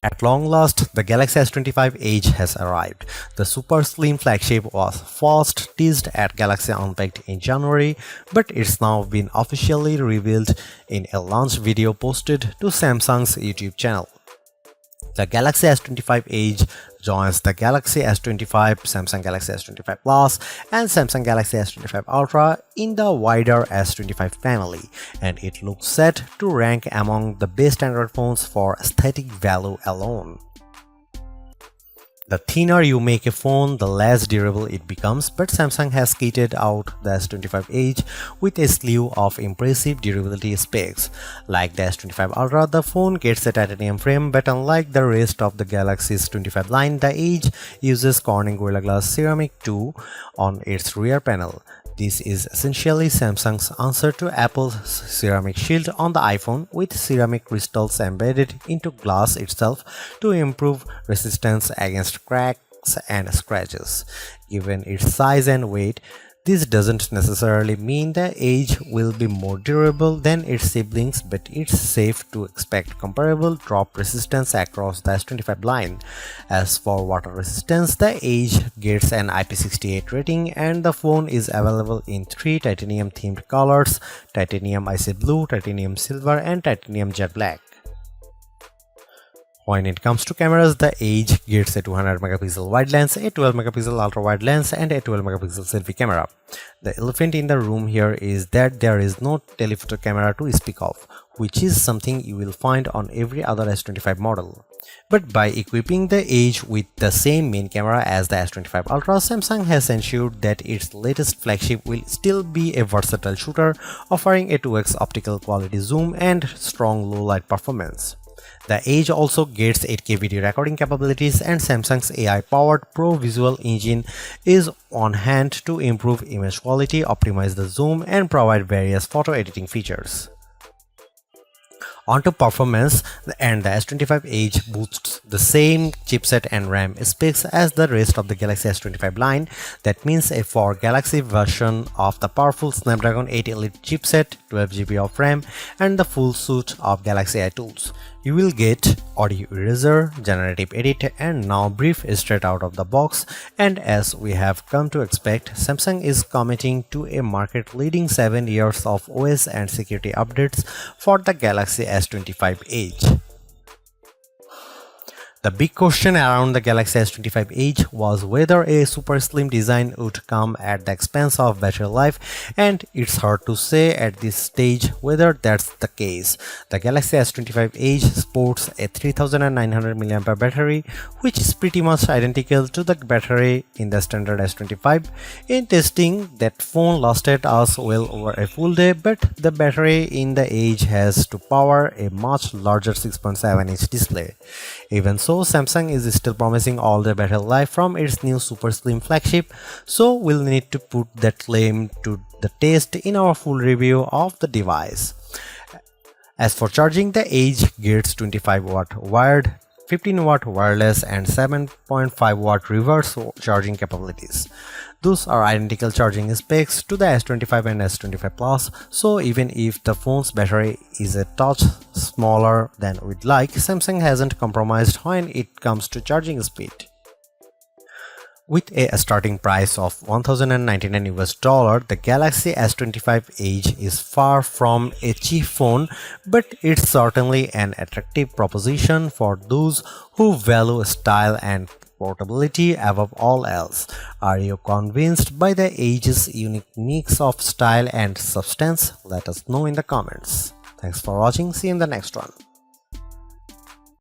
At long last, the Galaxy S25 Edge has arrived. The super slim flagship was first teased at Galaxy Unpacked in January, but it's now been officially revealed in a launch video posted to Samsung's YouTube channel. The Galaxy S25 Edge joins the Galaxy S25, Samsung Galaxy S25 Plus, and Samsung Galaxy S25 Ultra in the wider S25 family, and it looks set to rank among the best Android phones for aesthetic value alone. The thinner you make a phone, the less durable it becomes, but Samsung has kitted out the S25 Edge with a slew of impressive durability specs. Like the S25 Ultra, the phone gets a titanium frame, but unlike the rest of the Galaxy's 25 line, the Edge uses Corning Gorilla Glass Ceramic 2 on its rear panel. This is essentially Samsung's answer to Apple's ceramic shield on the iPhone, with ceramic crystals embedded into glass itself to improve resistance against cracks and scratches. Given its size and weight, this doesn't necessarily mean the Edge will be more durable than its siblings, but it's safe to expect comparable drop resistance across the S25 line. As for water resistance, the Edge gets an IP68 rating, and the phone is available in 3 titanium-themed colors: titanium icy blue, titanium silver, and titanium jet black. When it comes to cameras, the Edge gets a 200 megapixel wide lens, a 12 megapixel ultra wide lens, and a 12 megapixel selfie camera. The elephant in the room here is that there is no telephoto camera to speak of, which is something you will find on every other S25 model. But by equipping the Edge with the same main camera as the S25 Ultra, Samsung has ensured that its latest flagship will still be a versatile shooter, offering a 2x optical quality zoom and strong low light performance. The Edge also gets 8K video recording capabilities, and Samsung's AI-powered Pro Visual Engine is on hand to improve image quality, optimize the zoom, and provide various photo editing features. Onto performance, and the S25 Edge boosts the same chipset and RAM specs as the rest of the Galaxy S25 line. That means a for Galaxy version of the powerful Snapdragon 8 Elite chipset, 12GB of RAM, and the full suite of Galaxy AI tools. You will get audio eraser, generative edit, and now brief straight out of the box. And as we have come to expect, Samsung is committing to a market-leading 7 years of OS and security updates for the Galaxy S25 Edge. The big question around the Galaxy S25 Edge was whether a super slim design would come at the expense of battery life, and it's hard to say at this stage whether that's the case. The Galaxy S25 Edge sports a 3900 mAh battery, which is pretty much identical to the battery in the standard S25. In testing, that phone lasted us well over a full day, but the battery in the Edge has to power a much larger 6.7-inch display. Even so, Samsung is still promising all the battery life from its new super slim flagship, so we'll need to put that claim to the test in our full review of the device. As for charging, the Edge gets 25-watt wired, 15-watt wireless, and 7.5-watt reverse charging capabilities. Those are identical charging specs to the S25 and S25 Plus, so even if the phone's battery is a touch smaller than we'd like, Samsung hasn't compromised when it comes to charging speed. With a starting price of $1,099, the Galaxy S25 Edge is far from a cheap phone, but it's certainly an attractive proposition for those who value style and portability above all else. Are you convinced by the Edge's unique mix of style and substance? Let us know in the comments. Thanks for watching. See you in the next one.